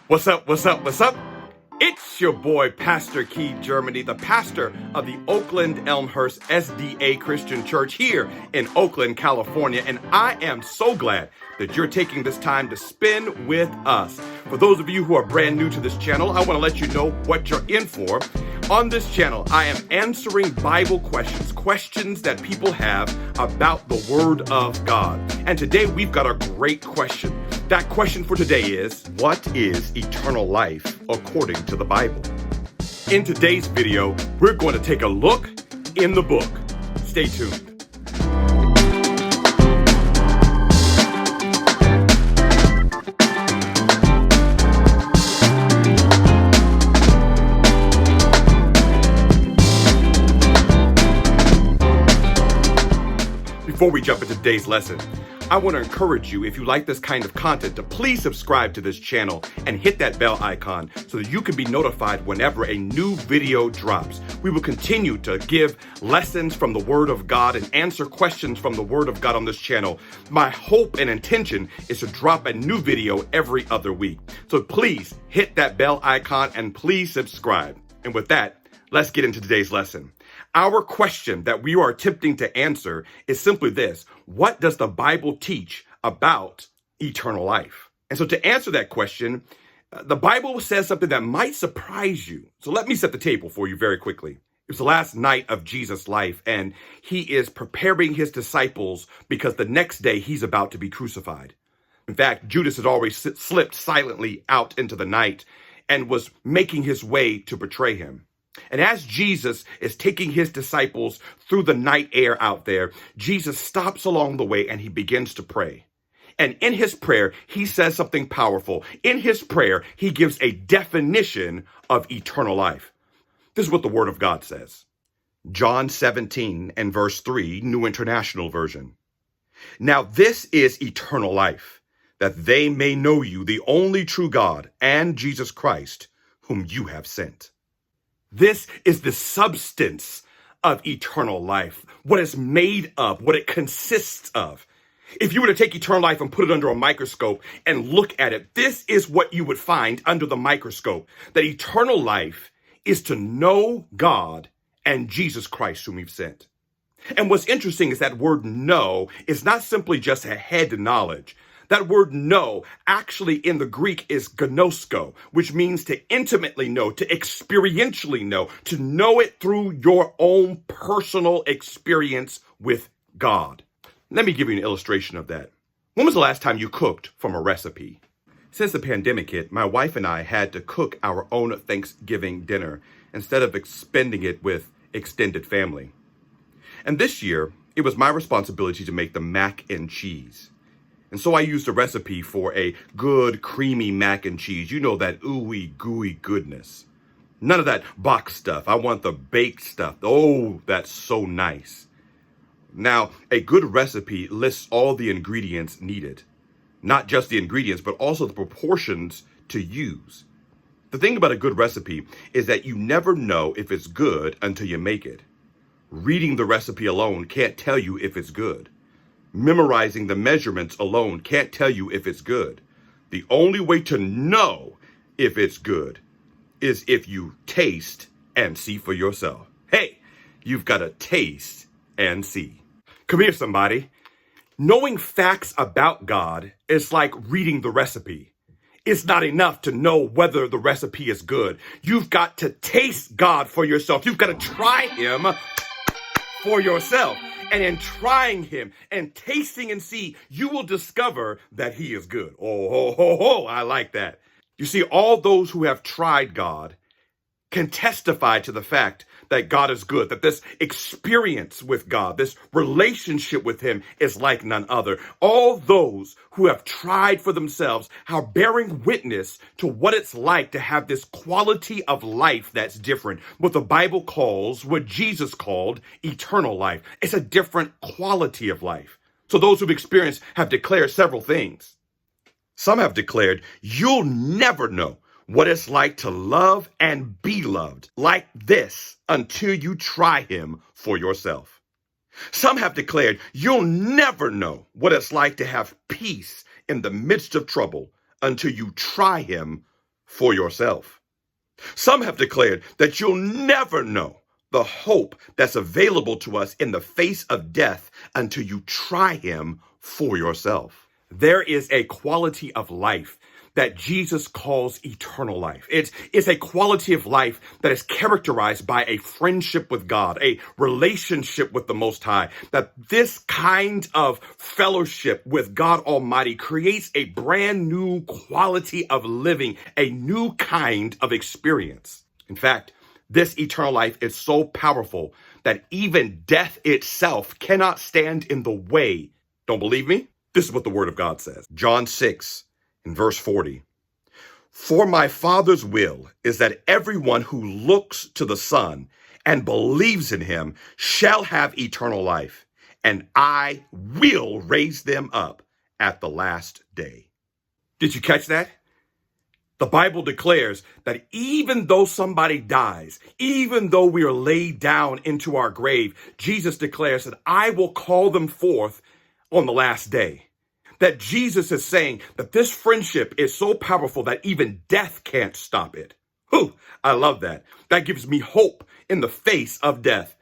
What's up? What's up? What's up? It's your boy, Pastor Key Germany, the pastor of the Oakland Elmhurst SDA Christian Church here in Oakland, California. And I am so glad that you're taking this time to spend with us. For those of you who are brand new to this channel, I want to let you know what you're in for. On this channel, I am answering Bible questions that people have about the Word of God. And today we've got a great question. That question for today is, what is eternal life according to the Bible? In today's video, we're going to take a look in the book. Stay tuned. Before we jump into today's lesson, I want to encourage you, if you like this kind of content, to please subscribe to this channel and hit that bell icon so that you can be notified whenever a new video drops. We will continue to give lessons from the Word of God and answer questions from the Word of God on this channel. My hope and intention is to drop a new video every other week. So please hit that bell icon and please subscribe. And with that, let's get into today's lesson. Our question that we are attempting to answer is simply this: what does the Bible teach about eternal life? And so to answer that question, the Bible says something that might surprise you. So let me set the table for you very quickly. It was the last night of Jesus' life, and he is preparing his disciples because the next day he's about to be crucified. In fact, Judas had already slipped silently out into the night and was making his way to betray him. And as Jesus is taking his disciples through the night air out there, Jesus stops along the way and he begins to pray. And in his prayer, he says something powerful. In his prayer, he gives a definition of eternal life. This is what the Word of God says. John 17 and verse 3, New International Version. Now this is eternal life, that they may know you, the only true God, and Jesus Christ, whom you have sent. This is the substance of eternal life, what it's made of, what it consists of. If you were to take eternal life and put it under a microscope and look at it, this is what you would find under the microscope. That eternal life is to know God and Jesus Christ whom he's sent. And what's interesting is that word know is not simply just a head knowledge. That word know actually in the Greek is gnosko, which means to intimately know, to experientially know, to know it through your own personal experience with God. Let me give you an illustration of that. When was the last time you cooked from a recipe? Since the pandemic hit, my wife and I had to cook our own Thanksgiving dinner instead of expending it with extended family. And this year, it was my responsibility to make the mac and cheese. And so I used a recipe for a good, creamy mac and cheese. You know, that ooey gooey goodness. None of that box stuff. I want the baked stuff. Oh, that's so nice. Now, a good recipe lists all the ingredients needed. Not just the ingredients, but also the proportions to use. The thing about a good recipe is that you never know if it's good until you make it. Reading the recipe alone can't tell you if it's good. Memorizing the measurements alone can't tell you if it's good. The only way to know if it's good is if you taste and see for yourself. Hey, you've got to taste and see. Come here, somebody. Knowing facts about God is like reading the recipe. It's not enough to know whether the recipe is good. You've got to taste God for yourself. You've got to try him for yourself. And in trying him and tasting and see, you will discover that he is good. Oh, ho, ho, ho, I like that. You see, all those who have tried God can testify to the fact that God is good, that this experience with God, this relationship with him is like none other. All those who have tried for themselves are bearing witness to what it's like to have this quality of life that's different. What the Bible calls, what Jesus called eternal life. It's a different quality of life. So those who've experienced have declared several things. Some have declared, you'll never know what it's like to love and be loved like this until you try him for yourself. Some have declared you'll never know what it's like to have peace in the midst of trouble until you try him for yourself. Some have declared that you'll never know the hope that's available to us in the face of death until you try him for yourself. There is a quality of life that Jesus calls eternal life. It's a quality of life that is characterized by a friendship with God, a relationship with the Most High. That this kind of fellowship with God Almighty creates a brand new quality of living, a new kind of experience. In fact, this eternal life is so powerful that even death itself cannot stand in the way. Don't believe me? This is what the Word of God says. John 6 in verse 40. For my Father's will is that everyone who looks to the Son and believes in him shall have eternal life, and I will raise them up at the last day. Did you catch that? The Bible declares that even though somebody dies, even though we are laid down into our grave, Jesus declares that I will call them forth on the last day. That Jesus is saying that this friendship is so powerful that even death can't stop it. Whew, I love that. That gives me hope in the face of death.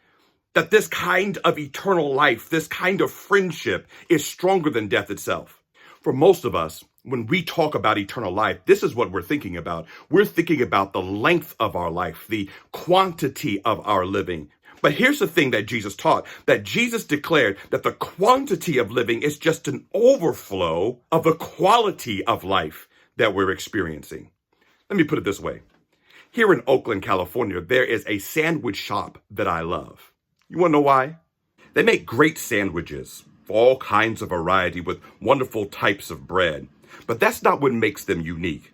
That this kind of eternal life, this kind of friendship is stronger than death itself. For most of us, when we talk about eternal life, this is what we're thinking about. We're thinking about the length of our life, the quantity of our living. But here's the thing that Jesus taught, that Jesus declared that the quantity of living is just an overflow of the quality of life that we're experiencing. Let me put it this way. Here in Oakland, California, there is a sandwich shop that I love. You want to know why? They make great sandwiches for all kinds of variety with wonderful types of bread. But that's not what makes them unique.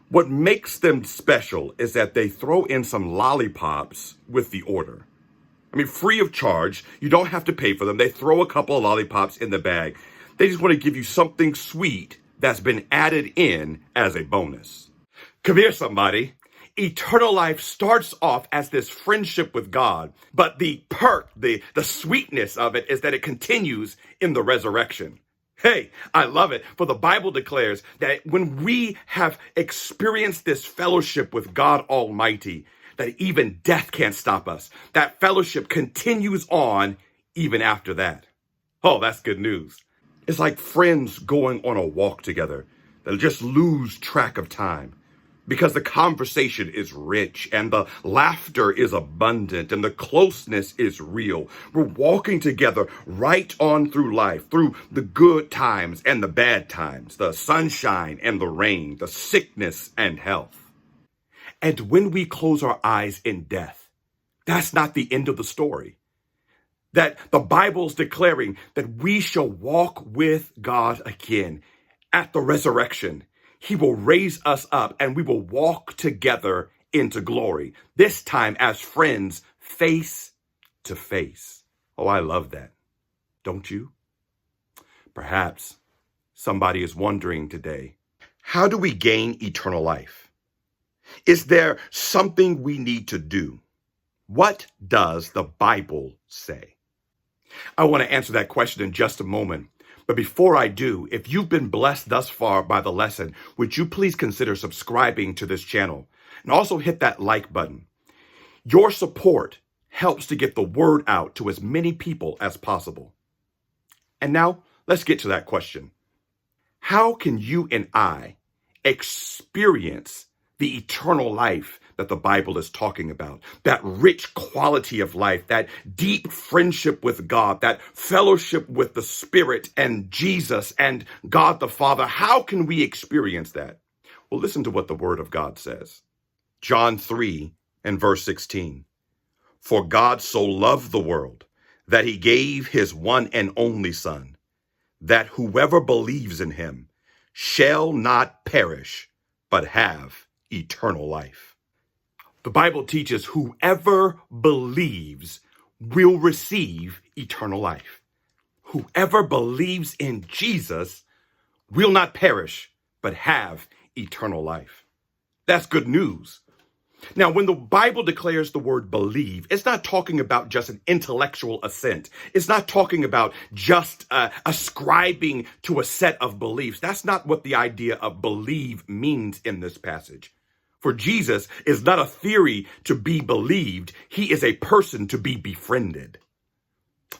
What makes them special is that they throw in some lollipops with the order. I mean, free of charge. You don't have to pay for them. They throw a couple of lollipops in the bag. They just want to give you something sweet that's been added in as a bonus. Come here, somebody. Eternal life starts off as this friendship with God, but the perk, the sweetness of it is that it continues in the resurrection. Hey, I love it. For the Bible declares that when we have experienced this fellowship with God Almighty, that even death can't stop us. That fellowship continues on even after that. Oh, that's good news. It's like friends going on a walk together. They'll just lose track of time because the conversation is rich and the laughter is abundant and the closeness is real. We're walking together right on through life, through the good times and the bad times, the sunshine and the rain, the sickness and health. And when we close our eyes in death, that's not the end of the story. That the Bible's declaring that we shall walk with God again at the resurrection. He will raise us up and we will walk together into glory, this time as friends, face to face. Oh, I love that. Don't you? Perhaps somebody is wondering today, how do we gain eternal life? Is there something we need to do? What does the Bible say? I want to answer that question in just a moment. But before I do, if you've been blessed thus far by the lesson, would you please consider subscribing to this channel and also hit that like button? Your support helps to get the word out to as many people as possible. And now let's get to that question. How can you and I experience the eternal life that the Bible is talking about, that rich quality of life, that deep friendship with God, that fellowship with the Spirit and Jesus and God the Father? How can we experience that? Well, listen to what the Word of God says. John 3 and verse 16. For God so loved the world that he gave his one and only Son, that whoever believes in him shall not perish, but have eternal life. The Bible teaches whoever believes will receive eternal life. Whoever believes in Jesus will not perish, but have eternal life. That's good news. Now, when the Bible declares the word believe, it's not talking about just an intellectual assent. It's not talking about just ascribing to a set of beliefs. That's not what the idea of believe means in this passage. For Jesus is not a theory to be believed. He is a person to be befriended.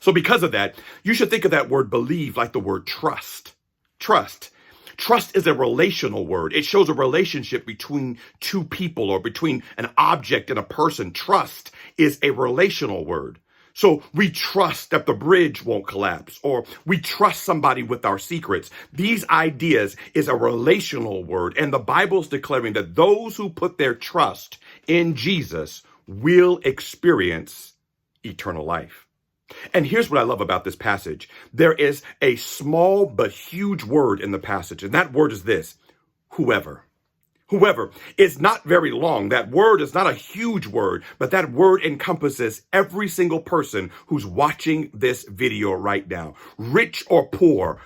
So because of that, you should think of that word believe like the word trust. Trust. Trust is a relational word. It shows a relationship between two people or between an object and a person. Trust is a relational word. So we trust that the bridge won't collapse, or we trust somebody with our secrets. These ideas is a relational word, and the Bible's declaring that those who put their trust in Jesus will experience eternal life. And here's what I love about this passage. There is a small but huge word in the passage, and that word is this: whoever. Whoever is not very long. That word is not a huge word, but that word encompasses every single person who's watching this video right now. Rich or poor,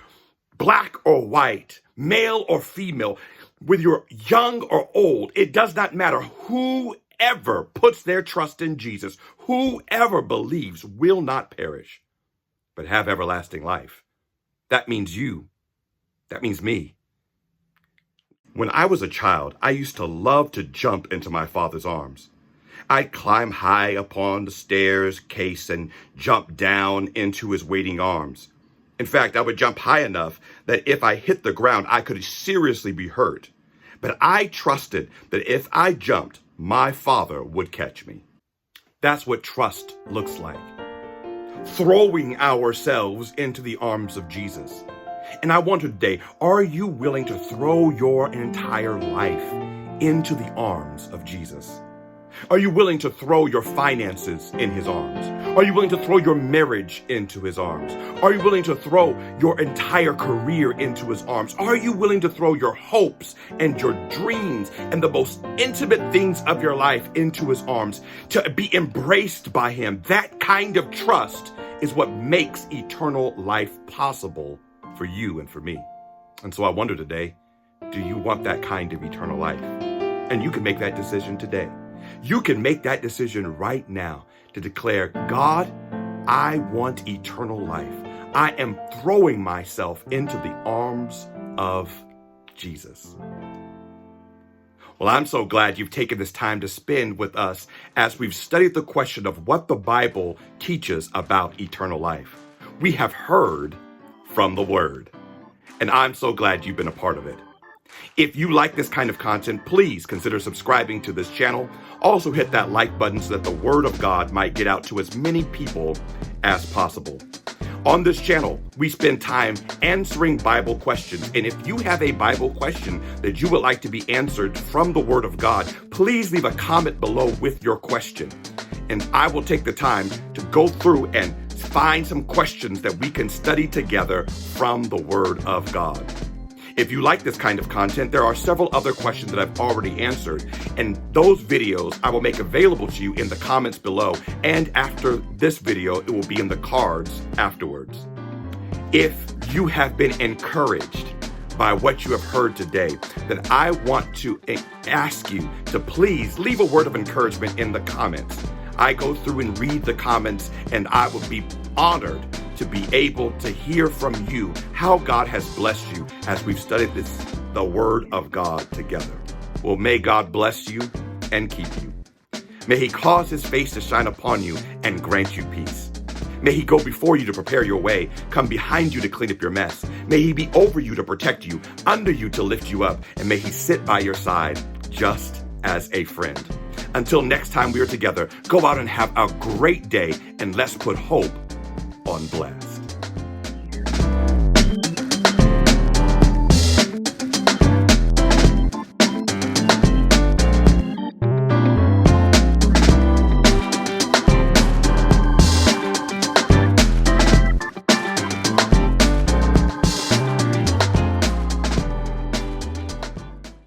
black or white, male or female, whether you're young or old, it does not matter. Whoever puts their trust in Jesus, whoever believes will not perish, but have everlasting life. That means you. That means me. When I was a child, I used to love to jump into my father's arms. I'd climb high upon the staircase and jump down into his waiting arms. In fact, I would jump high enough that if I hit the ground, I could seriously be hurt. But I trusted that if I jumped, my father would catch me. That's what trust looks like. Throwing ourselves into the arms of Jesus. And I wonder today, are you willing to throw your entire life into the arms of Jesus? Are you willing to throw your finances in his arms? Are you willing to throw your marriage into his arms? Are you willing to throw your entire career into his arms? Are you willing to throw your hopes and your dreams and the most intimate things of your life into his arms to be embraced by him? That kind of trust is what makes eternal life possible for you and for me. And so I wonder today, do you want that kind of eternal life? And you can make that decision today. You can make that decision right now to declare, God, I want eternal life. I am throwing myself into the arms of Jesus. Well, I'm so glad you've taken this time to spend with us as we've studied the question of what the Bible teaches about eternal life. We have heard from the Word, and I'm so glad you've been a part of it. If you like this kind of content, please consider subscribing to this channel. Also hit that like button so that the Word of God might get out to as many people as possible. On this channel, we spend time answering Bible questions. And if you have a Bible question that you would like to be answered from the Word of God, please leave a comment below with your question. And I will take the time to go through and find some questions that we can study together from the Word of God. If you like this kind of content, there are several other questions that I've already answered, and those videos I will make available to you in the comments below, and after this video, it will be in the cards afterwards. If you have been encouraged by what you have heard today, then I want to ask you to please leave a word of encouragement in the comments. I go through and read the comments, and I would be honored to be able to hear from you how God has blessed you as we've studied the Word of God together. Well, may God bless you and keep you. May he cause his face to shine upon you and grant you peace. May he go before you to prepare your way, come behind you to clean up your mess. May he be over you to protect you, under you to lift you up, and may he sit by your side just as a friend. Until next time we are together, go out and have a great day, and let's put hope on blast.